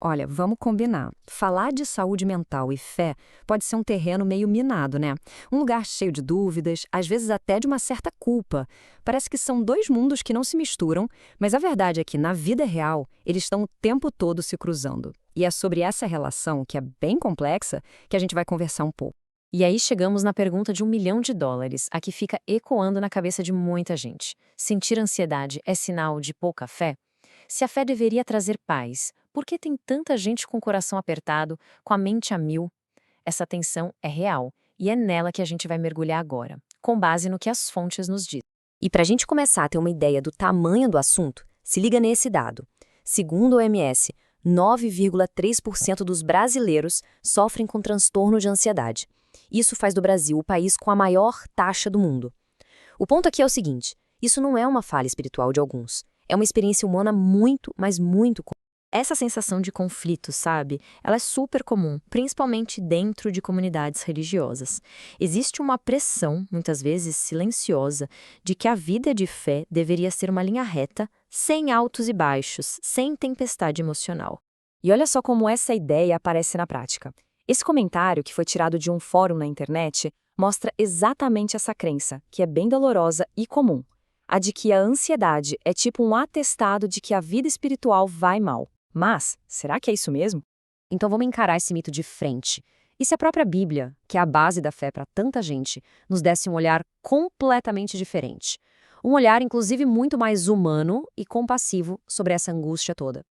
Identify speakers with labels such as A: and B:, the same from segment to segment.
A: Olha, vamos combinar. Falar de saúde mental e fé pode ser um terreno meio minado, né? Um lugar cheio de dúvidas, às vezes até de uma certa culpa. Parece que são dois mundos que não se misturam, mas a verdade é que, na vida real, eles estão o tempo todo se cruzando. E é sobre essa relação, que é bem complexa, que a gente vai conversar um pouco.
B: E aí chegamos na pergunta de US$ 1 milhão, a que fica ecoando na cabeça de muita gente. Sentir ansiedade é sinal de pouca fé? Se a fé deveria trazer paz, por que tem tanta gente com o coração apertado, com a mente a mil? Essa tensão é real e é nela que a gente vai mergulhar agora, com base no que as fontes nos dizem.
C: E para a gente começar a ter uma ideia do tamanho do assunto, se liga nesse dado. Segundo a OMS, 9,3% dos brasileiros sofrem com transtorno de ansiedade. Isso faz do Brasil o país com a maior taxa do mundo. O ponto aqui é o seguinte: isso não é uma falha espiritual de alguns. É uma experiência humana muito, mas muito comum.
B: Essa sensação de conflito, sabe? Ela é super comum, principalmente dentro de comunidades religiosas. Existe uma pressão, muitas vezes silenciosa, de que a vida de fé deveria ser uma linha reta, sem altos e baixos, sem tempestade emocional.
C: E olha só como essa ideia aparece na prática. Esse comentário, que foi tirado de um fórum na internet, mostra exatamente essa crença, que é bem dolorosa e comum. A de que a ansiedade é tipo um atestado de que a vida espiritual vai mal. Mas, será que é isso mesmo? Então vamos encarar esse mito de frente. E se a própria Bíblia, que é a base da fé para tanta gente, nos desse um olhar completamente diferente? Um olhar, inclusive, muito mais humano e compassivo sobre essa angústia toda.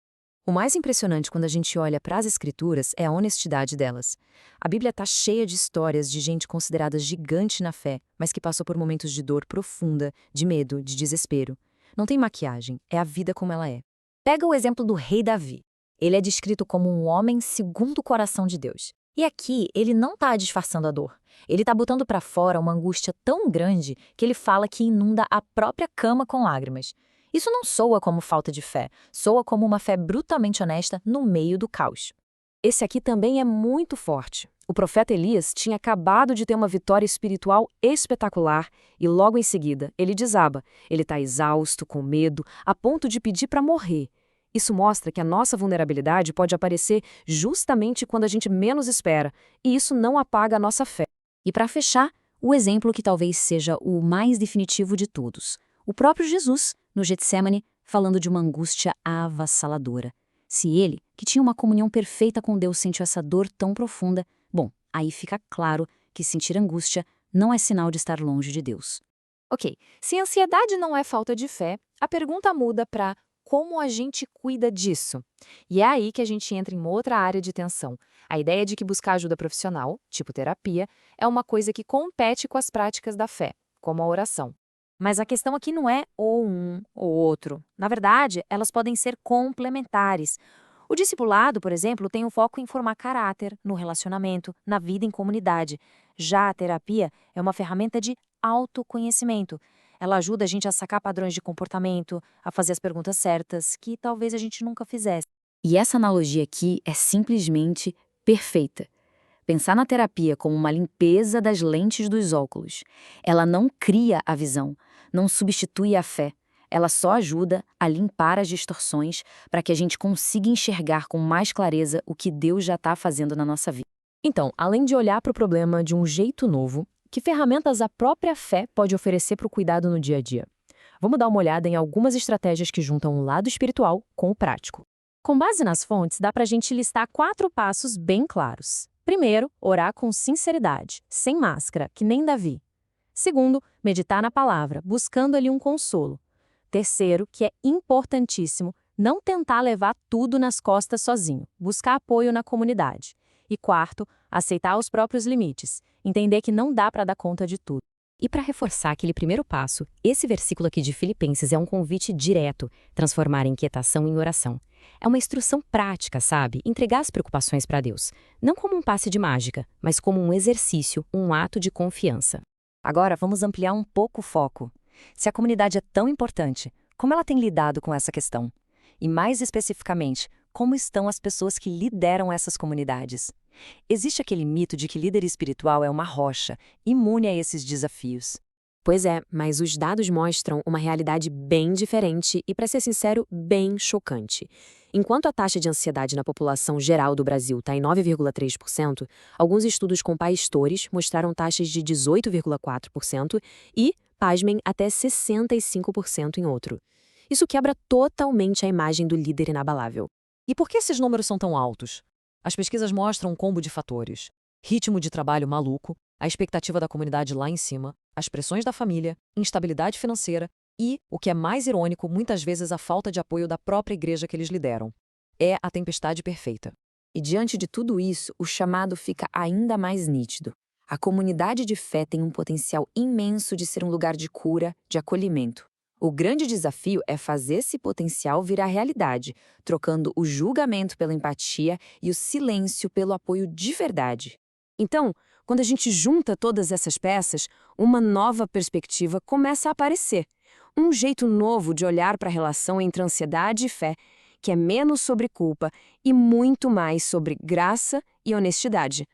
C: O mais impressionante quando a gente olha para as escrituras é a honestidade delas. A Bíblia está cheia de histórias de gente considerada gigante na fé, mas que passou por momentos de dor profunda, de medo, de desespero. Não tem maquiagem, é a vida como ela é. Pega o exemplo do rei Davi. Ele é descrito como um homem segundo o coração de Deus. E aqui ele não está disfarçando a dor. Ele está botando para fora uma angústia tão grande que ele fala que inunda a própria cama com lágrimas. Isso não soa como falta de fé, soa como uma fé brutalmente honesta no meio do caos. Esse aqui também é muito forte. O profeta Elias tinha acabado de ter uma vitória espiritual espetacular e logo em seguida ele desaba. Ele está exausto, com medo, a ponto de pedir para morrer. Isso mostra que a nossa vulnerabilidade pode aparecer justamente quando a gente menos espera, e isso não apaga a nossa fé. E para fechar, o exemplo que talvez seja o mais definitivo de todos. O próprio Jesus, no Getsêmani, falando de uma angústia avassaladora. Se ele, que tinha uma comunhão perfeita com Deus, sentiu essa dor tão profunda, bom, aí fica claro que sentir angústia não é sinal de estar longe de Deus. Ok, se a ansiedade não é falta de fé, a pergunta muda para como a gente cuida disso. E é aí que a gente entra em outra área de tensão. A ideia de que buscar ajuda profissional, tipo terapia, é uma coisa que compete com as práticas da fé, como a oração. Mas a questão aqui não é ou um ou outro. Na verdade, elas podem ser complementares. O discipulado, por exemplo, tem um foco em formar caráter, no relacionamento, na vida em comunidade. Já a terapia é uma ferramenta de autoconhecimento. Ela ajuda a gente a sacar padrões de comportamento, a fazer as perguntas certas, que talvez a gente nunca fizesse. E essa analogia aqui é simplesmente perfeita. Pensar na terapia como uma limpeza das lentes dos óculos. Ela não cria a visão, não substitui a fé. Ela só ajuda a limpar as distorções para que a gente consiga enxergar com mais clareza o que Deus já está fazendo na nossa vida. Então, além de olhar para o problema de um jeito novo, que ferramentas a própria fé pode oferecer para o cuidado no dia a dia? Vamos dar uma olhada em algumas estratégias que juntam o lado espiritual com o prático. Com base nas fontes, dá para a gente listar 4 passos bem claros. Primeiro, orar com sinceridade, sem máscara, que nem Davi. Segundo, meditar na palavra, buscando ali um consolo. Terceiro, que é importantíssimo, não tentar levar tudo nas costas sozinho, buscar apoio na comunidade. E quarto, aceitar os próprios limites, entender que não dá para dar conta de tudo. E para reforçar aquele primeiro passo, esse versículo aqui de Filipenses é um convite direto, transformar a inquietação em oração. É uma instrução prática, sabe? Entregar as preocupações para Deus. Não como um passe de mágica, mas como um exercício, um ato de confiança. Agora, vamos ampliar um pouco o foco. Se a comunidade é tão importante, como ela tem lidado com essa questão? E mais especificamente, como estão as pessoas que lideram essas comunidades? Existe aquele mito de que líder espiritual é uma rocha, imune a esses desafios.
B: Pois é, mas os dados mostram uma realidade bem diferente e, para ser sincero, bem chocante. Enquanto a taxa de ansiedade na população geral do Brasil está em 9,3%, alguns estudos com pastores mostraram taxas de 18,4% e, pasmem, até 65% em outro. Isso quebra totalmente a imagem do líder inabalável.
A: E por que esses números são tão altos? As pesquisas mostram um combo de fatores: ritmo de trabalho maluco, a expectativa da comunidade lá em cima, as pressões da família, instabilidade financeira e, o que é mais irônico, muitas vezes a falta de apoio da própria igreja que eles lideram. É a tempestade perfeita.
C: E diante de tudo isso, o chamado fica ainda mais nítido. A comunidade de fé tem um potencial imenso de ser um lugar de cura, de acolhimento. O grande desafio é fazer esse potencial virar realidade, trocando o julgamento pela empatia e o silêncio pelo apoio de verdade. Então, quando a gente junta todas essas peças, uma nova perspectiva começa a aparecer. Um jeito novo de olhar para a relação entre ansiedade e fé, que é menos sobre culpa e muito mais sobre graça e honestidade.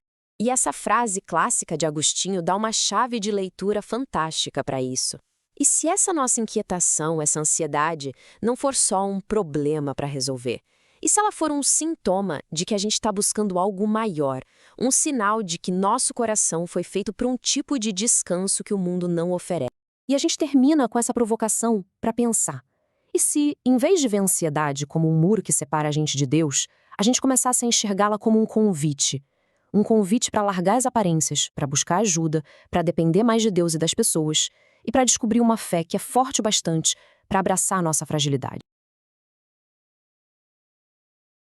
B: E essa frase clássica de Agostinho dá uma chave de leitura fantástica para isso. E se essa nossa inquietação, essa ansiedade, não for só um problema para resolver? E se ela for um sintoma de que a gente está buscando algo maior, um sinal de que nosso coração foi feito para um tipo de descanso que o mundo não oferece? E a gente termina com essa provocação para pensar. E se, em vez de ver a ansiedade como um muro que separa a gente de Deus, a gente começasse a enxergá-la como um convite? Um convite para largar as aparências, para buscar ajuda, para depender mais de Deus e das pessoas, e para descobrir uma fé que é forte o bastante para abraçar a nossa fragilidade.